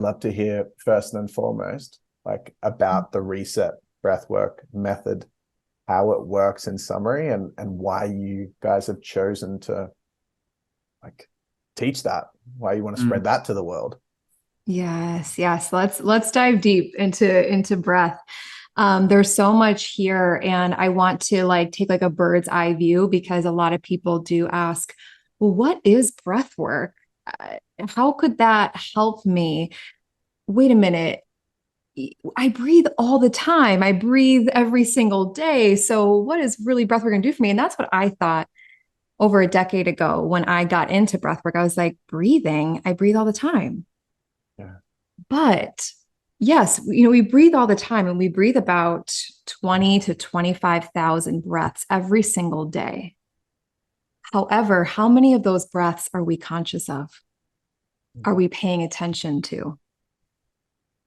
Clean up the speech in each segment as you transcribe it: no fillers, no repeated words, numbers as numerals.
love to hear first and foremost, like about the reset breathwork method, how it works in summary, and why you guys have chosen to like teach that, why you want to spread that to the world. Yes, yes. Let's dive deep into breath. There's so much here, and I want to like take like a bird's eye view because a lot of people do ask, well, what is breath work? How could that help me? Wait a minute. I breathe all the time. I breathe every single day. So what is really breath work going to do for me? And that's what I thought over a decade ago when I got into breath work. I was like, breathing, I breathe all the time. Yeah. But yes, we breathe all the time and we breathe about 20 to 25,000 breaths every single day. However, how many of those breaths are we conscious of? Are we paying attention to?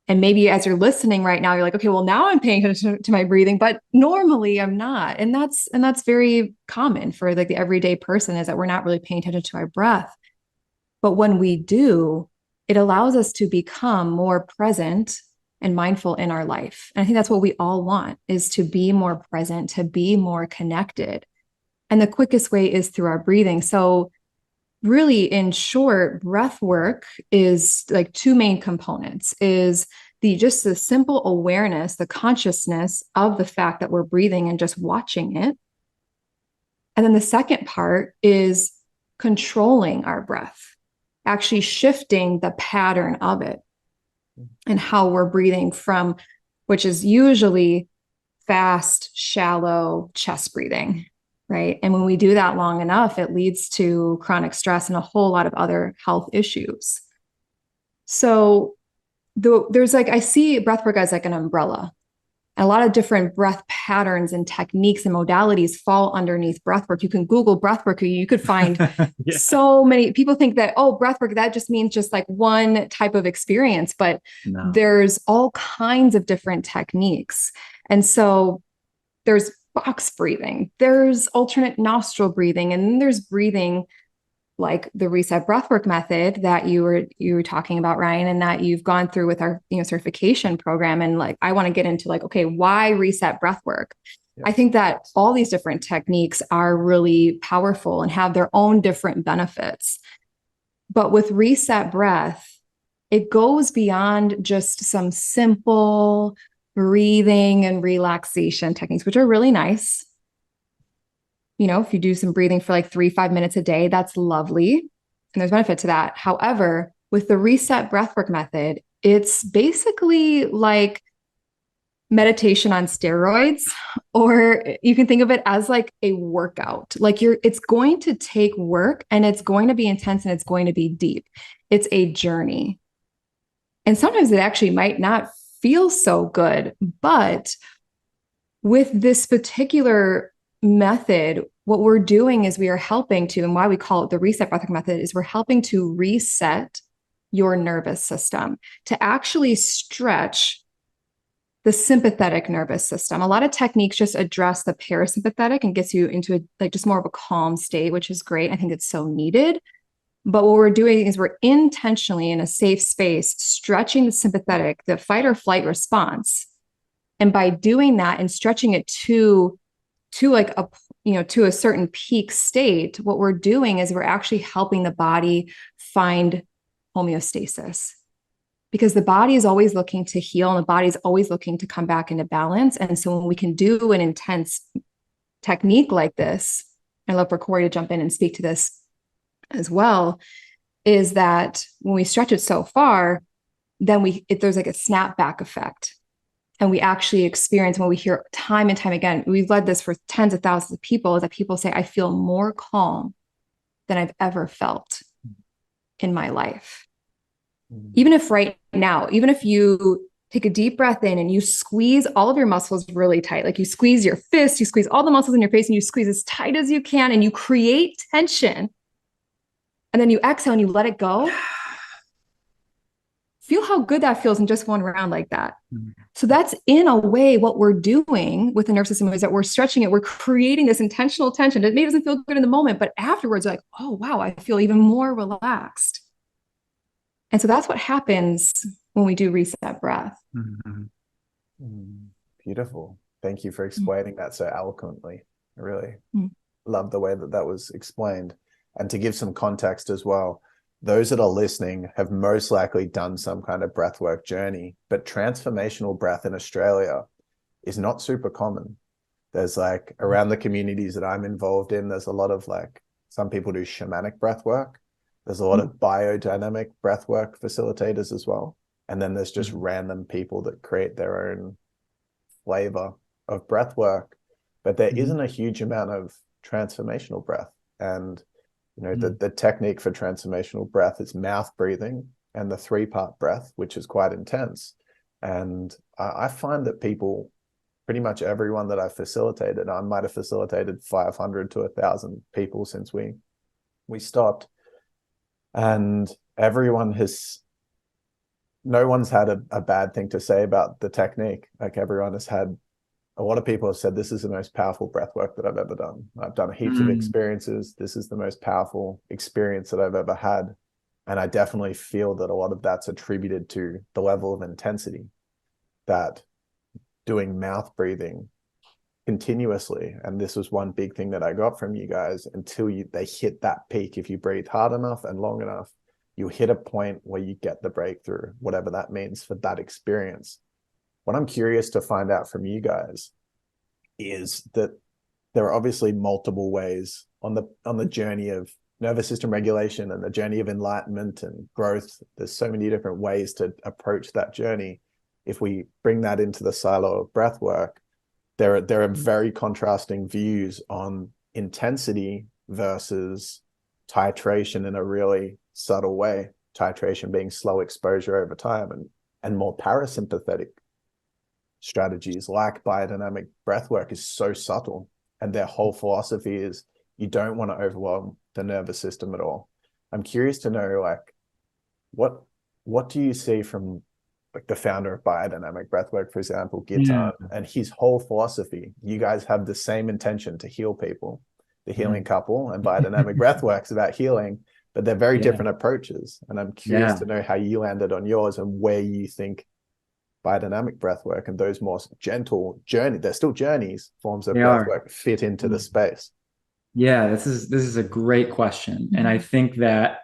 And maybe as you're listening right now, you're like, okay, well, now I'm paying attention to my breathing, but normally I'm not. And that's very common for like the everyday person, is that we're not really paying attention to our breath. But when we do, it allows us to become more present and mindful in our life. And I think that's what we all want, is to be more present, to be more connected. And the quickest way is through our breathing. So really, in short, breath work is like two main components: is the simple awareness, the consciousness of the fact that we're breathing and just watching it. And then the second part is controlling our breath, actually shifting the pattern of it and how we're breathing from, which is usually fast, shallow chest breathing, right? And when we do that long enough, it leads to chronic stress and a whole lot of other health issues. So there's like, I see breathwork as like an umbrella. A lot of different breath patterns and techniques and modalities fall underneath breathwork. You can Google breathwork, you could find Yeah. so many people think that, oh, breathwork, that just means just like one type of experience, but No. there's all kinds of different techniques. And so there's box breathing, there's alternate nostril breathing, and then there's breathing like the reset breathwork method that you were talking about, Ryan, and that you've gone through with our certification program. And like I want to get into like, okay, why reset breathwork? Yeah. I think that all these different techniques are really powerful and have their own different benefits. But with reset breath, it goes beyond just some simple breathing and relaxation techniques, which are really nice. If you do some breathing for like 3, 5 minutes a day, that's lovely. And there's benefit to that. However, with the reset breathwork method, it's basically like meditation on steroids, or you can think of it as like a workout. Like it's going to take work and it's going to be intense and it's going to be deep. It's a journey. And sometimes it actually might not feel so good, but with this particular method, what we're doing is we are helping to, and why we call it the reset breathwork method, is we're helping to reset your nervous system, to actually stretch the sympathetic nervous system. A lot of techniques just address the parasympathetic and gets you into like just more of a calm state, which is great. I think it's so needed. But what we're doing is we're intentionally in a safe space, stretching the sympathetic, the fight or flight response. And by doing that and stretching it to like a to a certain peak state, what we're doing is we're actually helping the body find homeostasis, because the body is always looking to heal and the body is always looking to come back into balance. And so when we can do an intense technique like this, I'd love for Corey to jump in and speak to this as well, is that when we stretch it so far, then there's like a snapback effect. And we actually experience, when we hear time and time again, we've led this for tens of thousands of people, is that people say, I feel more calm than I've ever felt in my life. Even if right now, even if you take a deep breath in and you squeeze all of your muscles really tight, like you squeeze your fist, you squeeze all the muscles in your face and you squeeze as tight as you can and you create tension. And then you exhale and you let it go. Feel how good that feels in just one round like that. So that's in a way what we're doing with the nervous system, is that we're stretching it. We're creating this intentional tension. It maybe doesn't feel good in the moment, but afterwards, like, oh, wow, I feel even more relaxed. And so that's what happens when we do reset breath. Mhm. Beautiful. Thank you for explaining that so eloquently. I really Mm. love the way that that was explained. And to give some context as well, those that are listening have most likely done some kind of breathwork journey, but transformational breath in Australia is not super common. There's like around the communities that I'm involved in, there's a lot of like some people do shamanic breath work. There's a lot of biodynamic breath work facilitators as well. And then there's just random people that create their own flavor of breath work. But there isn't a huge amount of transformational breath. And you know, the technique for transformational breath is mouth breathing and the 3-part breath, which is quite intense. And I find that people, pretty much everyone that I've facilitated, I might have facilitated 500 to 1,000 people since we stopped, and everyone has, no one's had a bad thing to say about the technique. Like everyone has had, a lot of people have said, this is the most powerful breath work that I've ever done. I've done heaps of experiences. This is the most powerful experience that I've ever had. And I definitely feel that a lot of that's attributed to the level of intensity that doing mouth breathing continuously. And this was one big thing that I got from you guys, until they hit that peak. If you breathe hard enough and long enough, you hit a point where you get the breakthrough, whatever that means for that experience. What I'm curious to find out from you guys is that there are obviously multiple ways on the journey of nervous system regulation and the journey of enlightenment and growth. There's so many different ways to approach that journey. If we bring that into the silo of breath work, there are very contrasting views on intensity versus titration in a really subtle way. Titration being slow exposure over time, and more parasympathetic strategies like biodynamic breathwork is so subtle, and their whole philosophy is you don't want to overwhelm the nervous system at all. I'm curious to know, like, what do you see from like the founder of biodynamic breathwork, for example, Gitan, and his whole philosophy? You guys have the same intention to heal people, the healing couple, and biodynamic breathwork's about healing, but they're very different approaches. And I'm curious to know how you landed on yours and where you think biodynamic breathwork and those more gentle journey, they're still journeys, forms of breathwork fit into the space. Yeah, this is a great question. And I think that,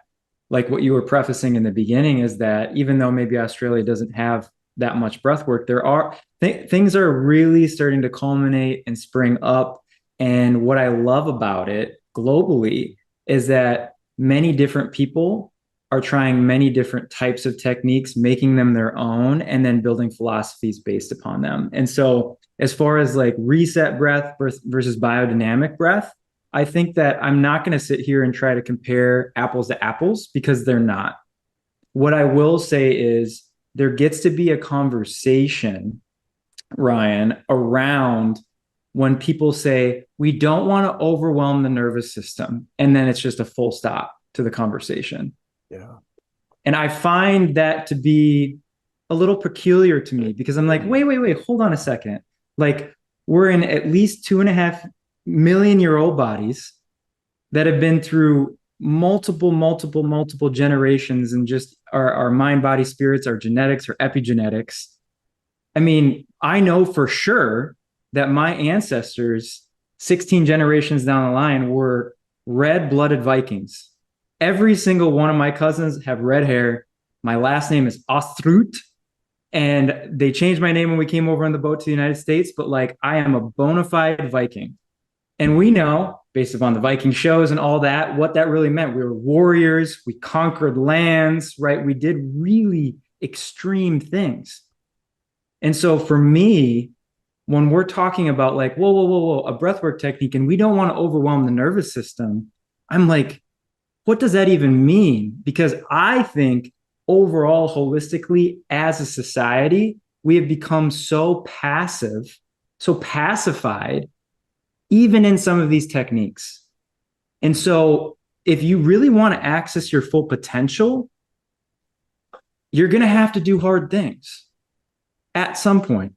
like what you were prefacing in the beginning, is that even though maybe Australia doesn't have that much breath work, there are things are really starting to culminate and spring up. And what I love about it globally is that many different people are trying many different types of techniques, making them their own, and then building philosophies based upon them. And so as far as like reset breath versus biodynamic breath, I think that I'm not going to sit here and try to compare apples to apples, because they're not. What I will say is there gets to be a conversation, Ryan, around when people say, we don't want to overwhelm the nervous system. And then it's just a full stop to the conversation. Yeah. And I find that to be a little peculiar to me, because I'm like, wait, hold on a second. Like, we're in at least 2.5 million-year-old bodies that have been through multiple generations, and just our mind, body, spirits, our genetics, our epigenetics. I mean, I know for sure that my ancestors, 16 generations down the line, were red-blooded Vikings. Every single one of my cousins have red hair. My last name is Ostrut, and they changed my name when we came over on the boat to the United States, but like, I am a bona fide Viking. And we know, based upon the Viking shows and all that, what that really meant. We were warriors. We conquered lands, right? We did really extreme things. And so for me, when we're talking about like, whoa, a breathwork technique, and we don't want to overwhelm the nervous system, I'm like, what does that even mean? Because I think overall, holistically, as a society, we have become so passive, so pacified, even in some of these techniques. And so if you really want to access your full potential, you're going to have to do hard things at some point.